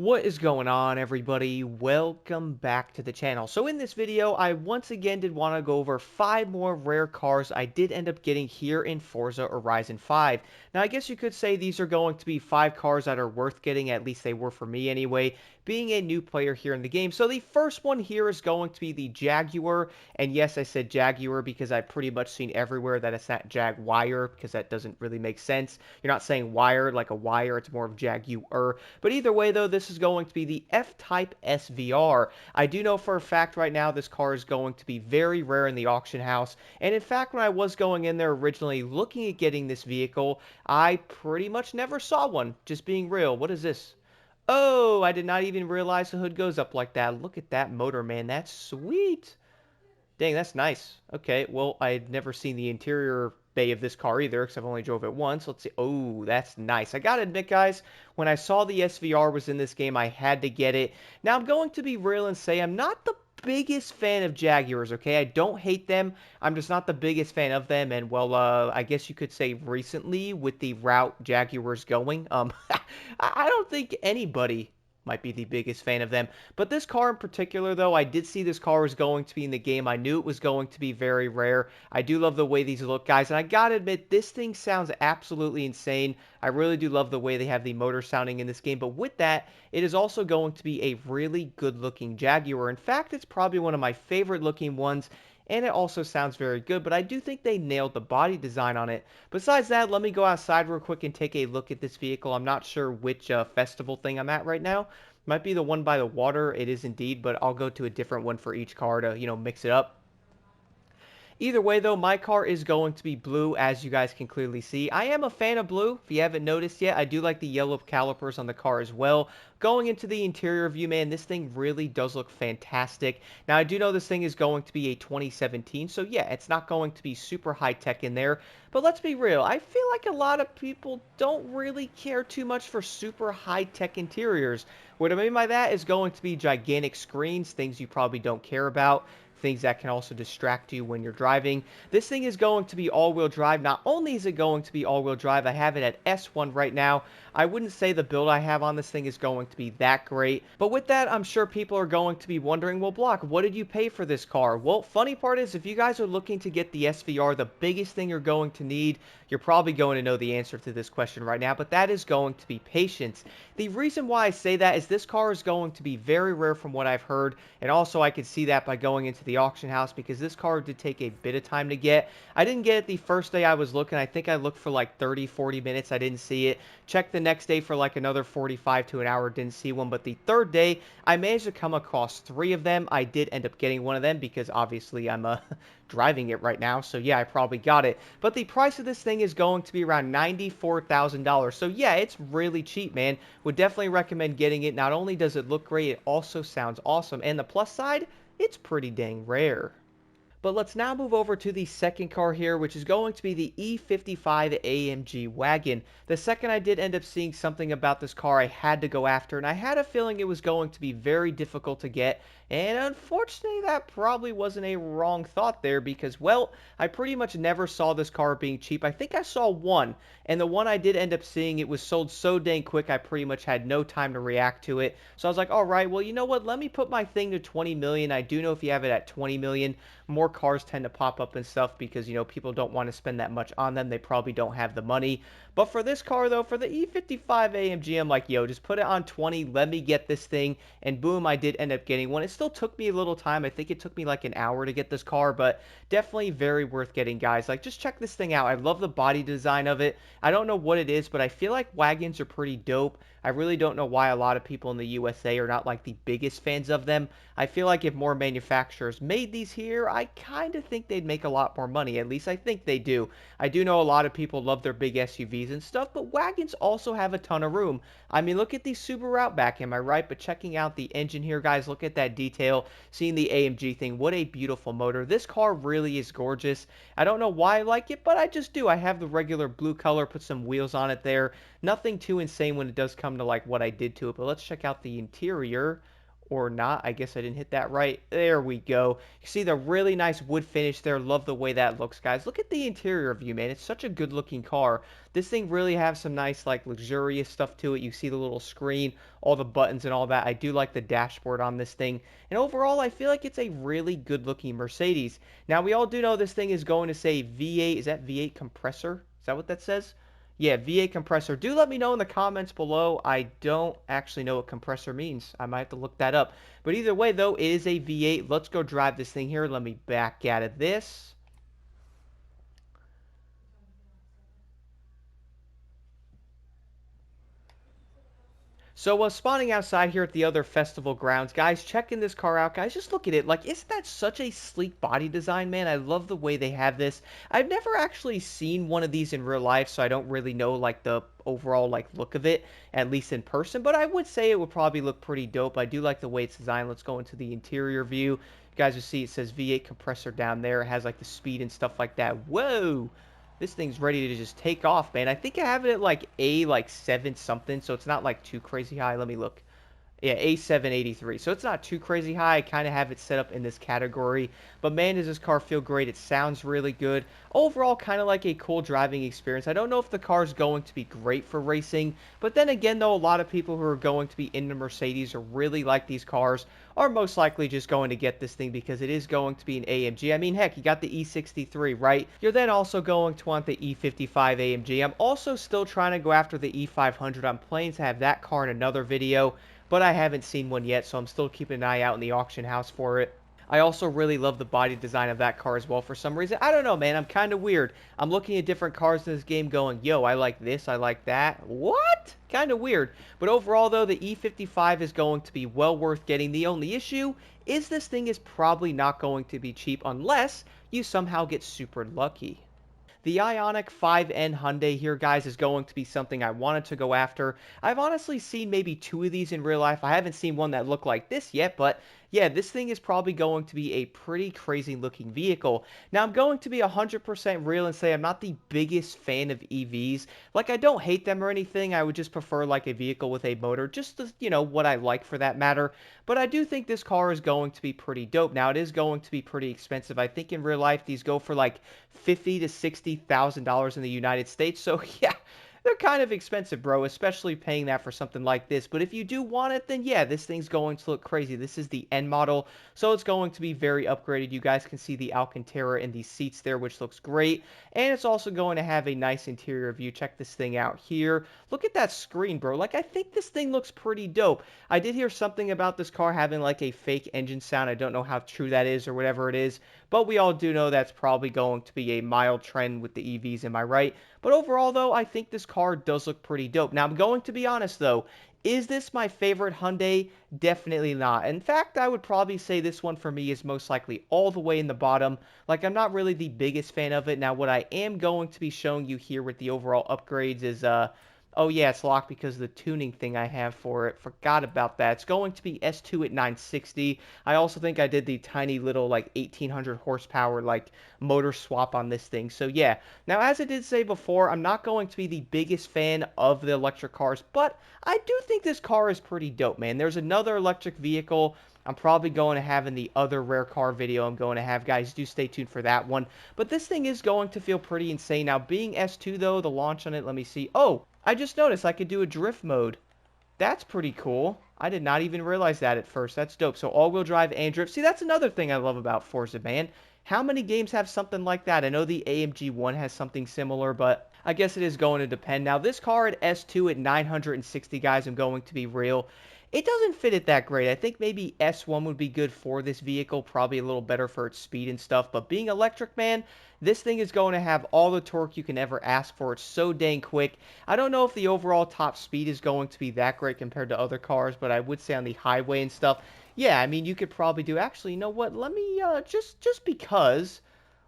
What is going on, everybody? Welcome back to the channel. So in this video, I once again did want to go over 5 more rare cars I did end up getting here in Forza Horizon 5. Now, I guess you could say these are going to be 5 cars that are worth getting, at least they were for me anyway, being a new player here in the game. So the first one here is going to be the Jaguar, and yes, I said Jaguar because I've pretty much seen everywhere that it's not Jaguar, because that doesn't really make sense. You're not saying wire like a wire, it's more of Jaguar. But either way, though, this is going to be the F-Type SVR. I do know for a fact right now this car is going to be very rare in the auction house. And in fact, when I was going in there originally looking at getting this vehicle, I pretty much never saw one. Just being real. What is this? Oh, I did not even realize the hood goes up like that. Look at that motor, man. That's sweet. Dang, that's nice. Okay, well, I'd never seen the interior bay of this car either, because I've only drove it once. Let's see. Oh, that's nice. I gotta admit, guys, when I saw the SVR was in this game, I had to get it. Now, I'm going to be real and say I'm not the biggest fan of Jaguars, okay? I don't hate them. I'm just not the biggest fan of them. And, well, I guess you could say recently, with the route Jaguar's going, I don't think anybody might be the biggest fan of them. But this car in particular, though, I did see this car was going to be in the game. I knew it was going to be very rare. I do love the way these look, guys. And I gotta admit, this thing sounds absolutely insane. I really do love the way they have the motor sounding in this game. But with that, it is also going to be a really good-looking Jaguar. In fact, it's probably one of my favorite-looking ones, and it also sounds very good, but I do think they nailed the body design on it. Besides that, let me go outside real quick and take a look at this vehicle. I'm not sure which festival thing I'm at right now. Might be the one by the water. It is indeed, but I'll go to a different one for each car to, mix it up. Either way, though, my car is going to be blue, as you guys can clearly see. I am a fan of blue, if you haven't noticed yet. I do like the yellow calipers on the car as well. Going into the interior view, man, this thing really does look fantastic. Now, I do know this thing is going to be a 2017, so yeah, it's not going to be super high-tech in there. But let's be real, I feel like a lot of people don't really care too much for super high-tech interiors. What I mean by that is going to be gigantic screens, things you probably don't care about, things that can also distract you when you're driving. This thing is going to be all-wheel drive. Not only is it going to be all-wheel drive, I have it at S1 right now. I wouldn't say the build I have on this thing is going to be that great. But with that, I'm sure people are going to be wondering, well, Block, what did you pay for this car? Well, funny part is, if you guys are looking to get the SVR, the biggest thing you're going to need, you're probably going to know the answer to this question right now, but that is going to be patience. The reason why I say that is this car is going to be very rare from what I've heard, and also I could see that by going into the auction house, because this car did take a bit of time to get. I didn't get it the first day I was looking. I think I looked for like 30-40 minutes. I didn't see it. Checked the next day for like another 45 to an hour. Didn't see one. But the third day, I managed to come across 3 of them. I did end up getting one of them because obviously I'm driving it right now. So yeah, I probably got it. But the price of this thing is going to be around $94,000. So yeah, it's really cheap, man. Would definitely recommend getting it. Not only does it look great, it also sounds awesome. And the plus side, it's pretty dang rare. But let's now move over to the second car here, which is going to be the E-55 AMG wagon. The second I did end up seeing something about this car, I had to go after, and I had a feeling it was going to be very difficult to get. And unfortunately, that probably wasn't a wrong thought there because, well, I pretty much never saw this car being cheap. I think I saw one, and the one I did end up seeing, it was sold so dang quick, I pretty much had no time to react to it. So I was like, all right, well, you know what? Let me put my thing to 20 million. I do know if you have it at 20 million, more cars tend to pop up and stuff because, people don't want to spend that much on them. They probably don't have the money. But for this car, though, for the E-55 AMG, I'm like, yo, just put it on 20. Let me get this thing. And boom, I did end up getting one. It still took me a little time. I think it took me like an hour to get this car, but definitely very worth getting, guys. Like, just check this thing out. I love the body design of it. I don't know what it is, but I feel like wagons are pretty dope. I really don't know why a lot of people in the USA are not like the biggest fans of them. I feel like if more manufacturers made these here, I kind of think they'd make a lot more money. At least I think they do. I do know a lot of people love their big SUVs and stuff, but wagons also have a ton of room. I mean, look at the Subaru Outback, am I right? But checking out the engine here, guys, look at that detail. Seeing the AMG thing, what a beautiful motor. This car really is gorgeous. I don't know why I like it, but I just do. I have the regular blue color, put some wheels on it there. Nothing too insane when it does come to like what I did to it, but let's check out the interior. or not. I guess I didn't hit that right. There we go. You see the really nice wood finish there. Love the way that looks, guys. Look at the interior view, man. It's such a good looking car. This thing really has some nice, like, luxurious stuff to it. You see the little screen, all the buttons and all that. I do like the dashboard on this thing. And overall, I feel like it's a really good looking Mercedes. Now, we all do know this thing is going to say V8. Is that V8 compressor? Is that what that says? Yeah, V8 compressor. Do let me know in the comments below. I don't actually know what compressor means. I might have to look that up. But either way, though, it is a V8. Let's go drive this thing here. Let me back out of this. So, spawning outside here at the other festival grounds, guys, checking this car out, guys, just look at it. Like, isn't that such a sleek body design, man? I love the way they have this. I've never actually seen one of these in real life, so I don't really know, like, the overall, like, look of it, at least in person, but I would say it would probably look pretty dope. I do like the way it's designed. Let's go into the interior view. You guys will see it says V8 compressor down there. It has, like, the speed and stuff like that. Whoa! This thing's ready to just take off, man. I think I have it at like A like 7 something, so it's not like too crazy high. Let me look. Yeah, A783. So it's not too crazy high. I kind of have it set up in this category. But man, does this car feel great. It sounds really good. Overall, kind of like a cool driving experience. I don't know if the car is going to be great for racing. But then again, though, a lot of people who are going to be into Mercedes or really like these cars are most likely just going to get this thing because it is going to be an AMG. I mean, heck, you got the E63, right? You're then also going to want the E55 AMG. I'm also still trying to go after the E500. I'm planning to have that car in another video, but I haven't seen one yet, so I'm still keeping an eye out in the auction house for it. I also really love the body design of that car as well for some reason. I don't know, man. I'm kind of weird. I'm looking at different cars in this game going, yo, I like this, I like that. What? Kind of weird. But overall, though, the E55 is going to be well worth getting. The only issue is this thing is probably not going to be cheap unless you somehow get super lucky. The Ioniq 5N Hyundai here, guys, is going to be something I wanted to go after. I've honestly seen maybe 2 of these in real life. I haven't seen one that looked like this yet, but yeah, this thing is probably going to be a pretty crazy looking vehicle. Now, I'm going to be 100% real and say I'm not the biggest fan of EVs. Like, I don't hate them or anything. I would just prefer like a vehicle with a motor, just to, you know, what I like for that matter. But I do think this car is going to be pretty dope. Now, it is going to be pretty expensive. I think in real life, these go for like $50,000 to $60,000 in the United States. So yeah, they're kind of expensive, bro, especially paying that for something like this. But if you do want it, then yeah, this thing's going to look crazy. This is the N model, so it's going to be very upgraded. You guys can see the Alcantara in these seats there, which looks great. And it's also going to have a nice interior view. Check this thing out here. Look at that screen, bro. Like, I think this thing looks pretty dope. I did hear something about this car having like a fake engine sound. I don't know how true that is or whatever it is, but we all do know that's probably going to be a mild trend with the EVs, am I right? But overall, though, I think this car does look pretty dope. Now, I'm going to be honest, though. Is this my favorite Hyundai? Definitely not. In fact, I would probably say this one for me is most likely all the way in the bottom. Like, I'm not really the biggest fan of it. Now, what I am going to be showing you here with the overall upgrades is, oh yeah, it's locked because of the tuning thing I have for it. Forgot about that. It's going to be S2 at 960. I also think I did the tiny little like 1800 horsepower like motor swap on this thing. So yeah. Now, as I did say before, I'm not going to be the biggest fan of the electric cars, but I do think this car is pretty dope, man. There's another electric vehicle I'm probably going to have in the other rare car video I'm going to have. Guys, do stay tuned for that one. But this thing is going to feel pretty insane. Now, being S2, though, the launch on it, let me see. Oh, I just noticed I could do a drift mode. That's pretty cool. I did not even realize that at first. That's dope. So all-wheel drive and drift. See, that's another thing I love about Forza, man. How many games have something like that? I know the AMG one has something similar, but I guess it is going to depend. Now, this car at S2 at 960, guys, I'm going to be real. It doesn't fit it that great. I think maybe S1 would be good for this vehicle, probably a little better for its speed and stuff. But being electric, man, this thing is going to have all the torque you can ever ask for. It's so dang quick. I don't know if the overall top speed is going to be that great compared to other cars, but I would say on the highway and stuff, yeah, I mean, you could probably do... Actually, you know what? Let me, just because...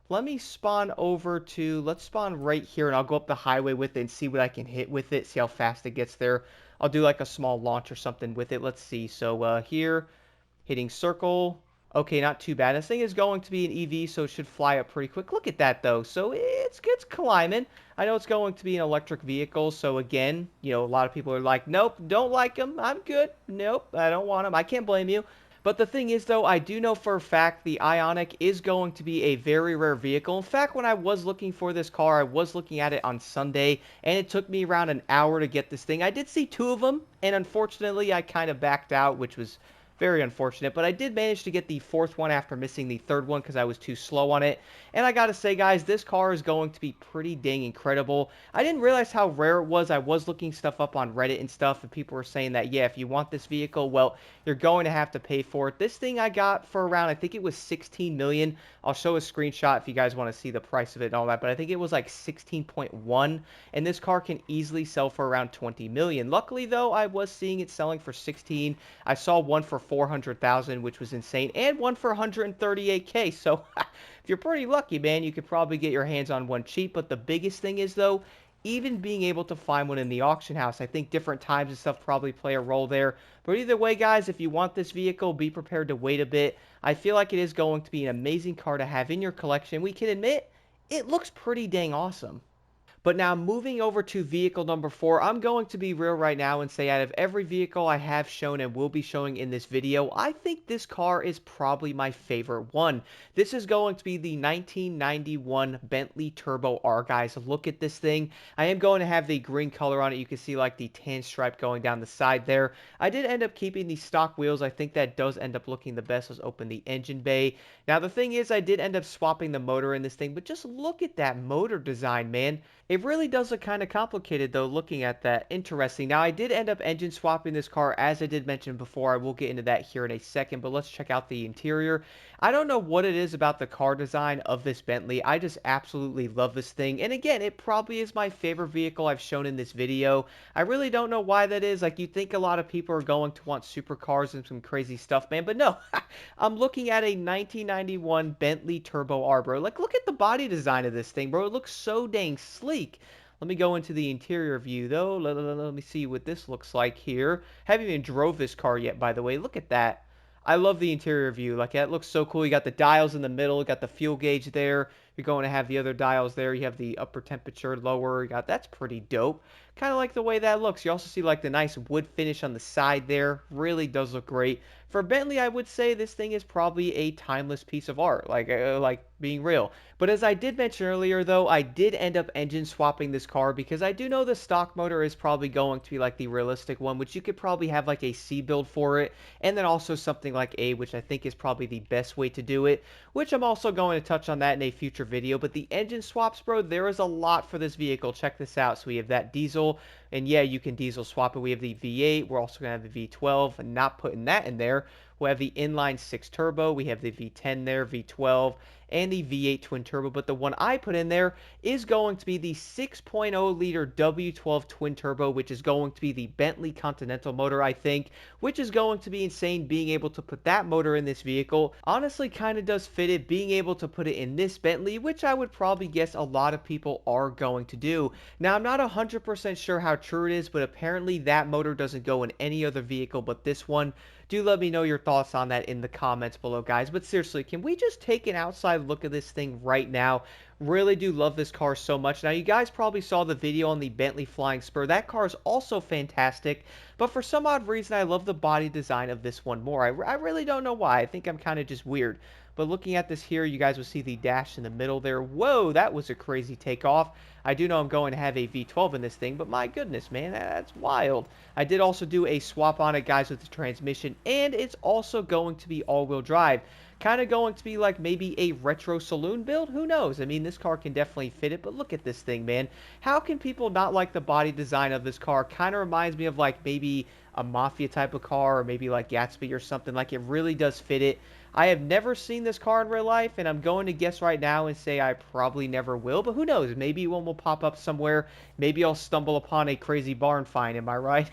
Let me spawn over to... Let's spawn right here, and I'll go up the highway with it and see what I can hit with it, see how fast it gets there. I'll do like a small launch or something with it. Let's see. So here, hitting circle. Okay, not too bad. This thing is going to be an EV, so it should fly up pretty quick. Look at that, though. So it's climbing. I know it's going to be an electric vehicle, so again, a lot of people are like, nope, don't like them. I'm good. Nope, I don't want them. I can't blame you. But the thing is, though, I do know for a fact the Ioniq is going to be a very rare vehicle. In fact, when I was looking for this car, I was looking at it on Sunday, and it took me around an hour to get this thing. I did see two of them, and unfortunately, I kind of backed out, which was very unfortunate, but I did manage to get the fourth one after missing the third one because I was too slow on it. And I gotta say, guys, this car is going to be pretty dang incredible. I didn't realize how rare it was. I was looking stuff up on Reddit and stuff, and people were saying that, yeah, if you want this vehicle, well, you're going to have to pay for it. This thing I got for around, I think it was 16 million. I'll show a screenshot if you guys want to see the price of it and all that, but I think it was like 16.1, and this car can easily sell for around 20 million. Luckily, though, I was seeing it selling for 16. I saw one for 400,000, which was insane, and one for 138K. So if you're pretty lucky, man, you could probably get your hands on one cheap. But the biggest thing is, though, even being able to find one in the auction house. I think different times and stuff probably play a role there. But either way, guys, if you want this vehicle, be prepared to wait a bit. I feel like it is going to be an amazing car to have in your collection. We can admit it looks pretty dang awesome. But now moving over to vehicle number 4, I'm going to be real right now and say out of every vehicle I have shown and will be showing in this video, I think this car is probably my favorite one. This is going to be the 1991 Bentley Turbo R, guys. Look at this thing. I am going to have the green color on it. You can see like the tan stripe going down the side there. I did end up keeping the stock wheels. I think that does end up looking the best. Let's open the engine bay. Now the thing is, I did end up swapping the motor in this thing, but just look at that motor design, man. It really does look kind of complicated, though, looking at that. Interesting. Now, I did end up engine swapping this car, as I did mention before. I will get into that here in a second, but let's check out the interior. I don't know what it is about the car design of this Bentley. I just absolutely love this thing. And again, it probably is my favorite vehicle I've shown in this video. I really don't know why that is. Like, you'd think a lot of people are going to want supercars and some crazy stuff, man. But no, I'm looking at a 1991 Bentley Turbo R, bro. Like, look at the body design of this thing, bro. It looks so dang sleek. Let me go into the interior view, though. Let me see what this looks like here. Haven't even drove this car yet, by the way. Look at that. I love the interior view. Like, that looks so cool. You got the dials in the middle. You got the fuel gauge there. You're going to have the other dials there. You have the upper temperature, lower. That's pretty dope. Kind of like the way that looks. You also see like the nice wood finish on the side there. Really does look great. For Bentley, I would say this thing is probably a timeless piece of art. Like being real. But as I did mention earlier, though, I did end up engine swapping this car because I do know the stock motor is probably going to be like the realistic one, which you could probably have like a C build for it, and then also something like A, which I think is probably the best way to do it, which I'm also going to touch on that in a future video. But the engine swaps, bro, there is a lot for this vehicle. Check this out. So we have that diesel, and yeah, you can diesel swap it. We have the V8. We're also going to have the V12, and not putting that in there. We have the inline 6 turbo. We have the V10 there, V12, and the V8 twin turbo. But the one I put in there is going to be the 6.0 liter W12 twin turbo, which is going to be the Bentley Continental motor, I think, which is going to be insane. Being able to put that motor in this vehicle honestly kind of does fit it. Being able to put it in this Bentley, which I would probably guess a lot of people are going to do. Now, I'm not 100% sure how true it is, but apparently that motor doesn't go in any other vehicle but this one. Do let me know your thoughts on that in the comments below, guys. But seriously, can we just take an outside look at this thing right now? Really do love this car so much. Now, you guys probably saw the video on the Bentley Flying Spur. That car is also fantastic, but for some odd reason, I love the body design of this one more. I really don't know why. I think I'm kind of just weird. But looking at this here, you guys will see the dash in the middle there. Whoa, that was a crazy takeoff. I do know I'm going to have a V12 in this thing, but my goodness, man, that's wild. I did also do a swap on it, guys, with the transmission, and it's also going to be all-wheel drive. Kind of going to be like maybe a retro saloon build. Who knows? I mean, this car can definitely fit it, but look at this thing, man. How can people not like the body design of this car? Kind of reminds me of like maybe a Mafia type of car, or maybe like Gatsby or something. Like, it really does fit it. I have never seen this car in real life, and I'm going to guess right now and say I probably never will, but who knows? Maybe one will pop up somewhere. Maybe I'll stumble upon a crazy barn find, am I right?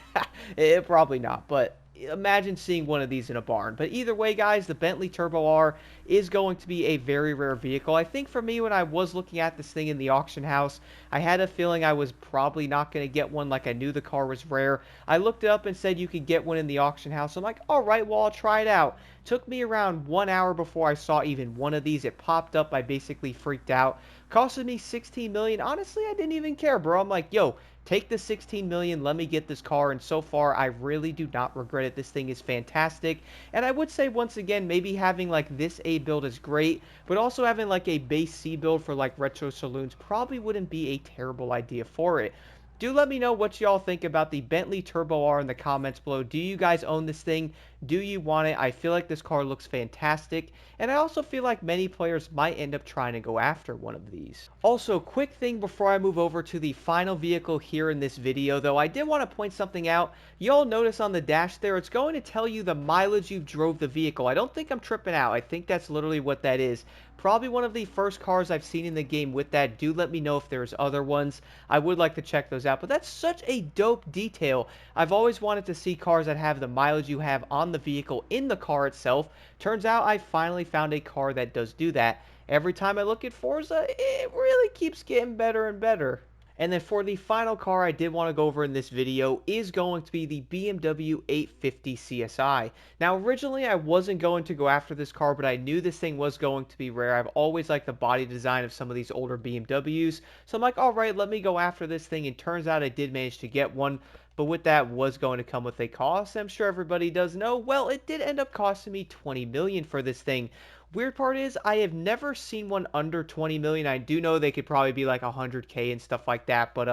Probably not, but imagine seeing one of these in a barn. But either way, guys, the Bentley Turbo R is going to be a very rare vehicle. I think for me, when I was looking at this thing in the auction house, I had a feeling I was probably not going to get one. Like, I knew the car was rare. I looked it up and said you could get one in the auction house. I'm like, all right, well, I'll try it out. Took me around 1 hour before I saw even one of these. It popped up. I basically freaked out. Costed me 16 million. Honestly, I didn't even care, bro. I'm like, yo, take the 16 million. Let me get this car. And so far, I really do not regret it. This thing is fantastic. And I would say, once again, maybe having like this A build is great, but also having like a base C build for like retro saloons probably wouldn't be a terrible idea for it. Do let me know what y'all think about the Bentley Turbo R in the comments below. Do you guys own this thing? Do you want it? I feel like this car looks fantastic, and I also feel like many players might end up trying to go after one of these. Also, quick thing before I move over to the final vehicle here in this video, though, I did want to point something out. Y'all notice on the dash there, it's going to tell you the mileage you drove the vehicle. I don't think I'm tripping out. I think that's literally what that is. Probably one of the first cars I've seen in the game with that. Do let me know if there's other ones. I would like to check those out, but that's such a dope detail. I've always wanted to see cars that have the mileage you have on the vehicle in the car itself. Turns out I finally found a car that does do that. Every time I look at Forza, it really keeps getting better and better. And then for the final car I did want to go over in this video is going to be the BMW 850 CSI. Now originally I wasn't going to go after this car, but I knew this thing was going to be rare. I've always liked the body design of some of these older BMWs. So I'm like, alright, let me go after this thing. And turns out I did manage to get one. But with that was going to come with a cost. I'm sure everybody does know. Well, it did end up costing me 20 million for this thing. Weird part is I have never seen one under 20 million. I do know they could probably be like 100K and stuff like that, but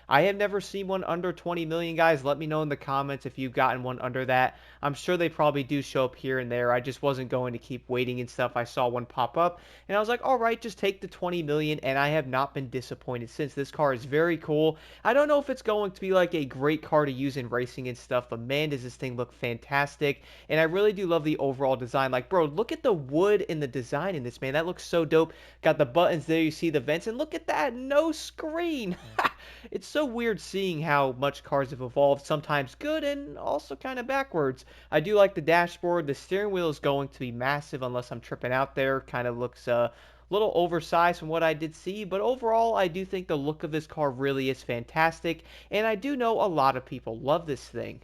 I have never seen one under 20 million, guys. Let me know in the comments if you've gotten one under that. I'm sure they probably do show up here and there. I just wasn't going to keep waiting and stuff. I saw one pop up and I was like, all right, just take the 20 million, and I have not been disappointed since. This car is very cool. I don't know if it's going to be like a great car to use in racing and stuff, but man, does this thing look fantastic. And I really do love the overall design. Like, bro, look at the wood in the design in this, man. That looks so dope. Got the buttons there, you see the vents, and look at that, no screen. It's so weird seeing how much cars have evolved, sometimes good and also kind of backwards. I do like the dashboard. The steering wheel is going to be massive unless I'm tripping out there. Kind of looks little oversized from what I did see, but overall I do think the look of this car really is fantastic, and I do know a lot of people love this thing.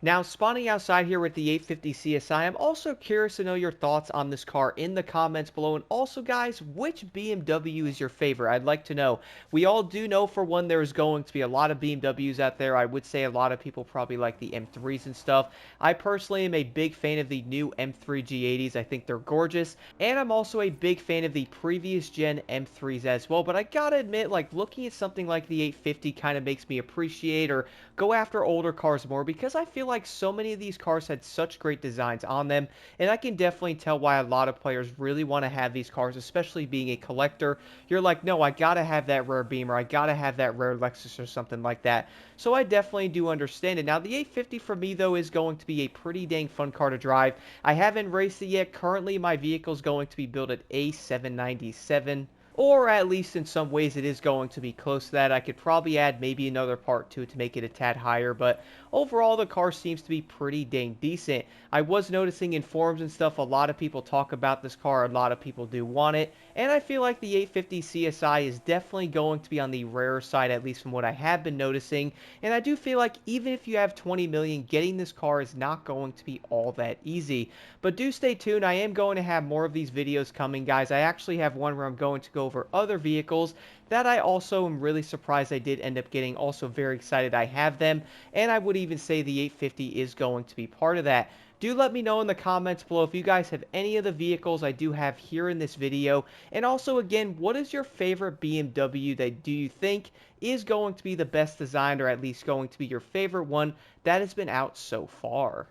Now, spawning outside here with the 850 CSI, I'm also curious to know your thoughts on this car in the comments below. And also, guys, which BMW is your favorite? I'd like to know. We all do know, for one, there's going to be a lot of BMWs out there. I would say a lot of people probably like the M3s and stuff. I personally am a big fan of the new M3 G80s. I think they're gorgeous. And I'm also a big fan of the previous gen M3s as well. But I gotta admit, like, looking at something like the 850 kind of makes me appreciate or go after older cars more, because I feel like so many of these cars had such great designs on them, and I can definitely tell why a lot of players really want to have these cars, especially being a collector. You're like, no, I gotta have that rare Beamer, I gotta have that rare Lexus or something like that. So I definitely do understand it. Now, the 850 for me, though, is going to be a pretty dang fun car to drive. I haven't raced it yet. Currently, my vehicle is going to be built at A797. Or at least in some ways it is going to be close to that. I could probably add maybe another part to it to make it a tad higher, but overall the car seems to be pretty dang decent. I was noticing in forums and stuff, a lot of people talk about this car, a lot of people do want it, and I feel like the 850 CSI is definitely going to be on the rarer side, at least from what I have been noticing, and I do feel like even if you have 20 million, getting this car is not going to be all that easy. But do stay tuned. I am going to have more of these videos coming, guys. I actually have one where I'm going to go over other vehicles that I also am really surprised I did end up getting. Also very excited I have them, and I would even say the 850 is going to be part of that. Do let me know in the comments below if you guys have any of the vehicles I do have here in this video. And also, again, what is your favorite BMW that do you think is going to be the best designed, or at least going to be your favorite one that has been out so far?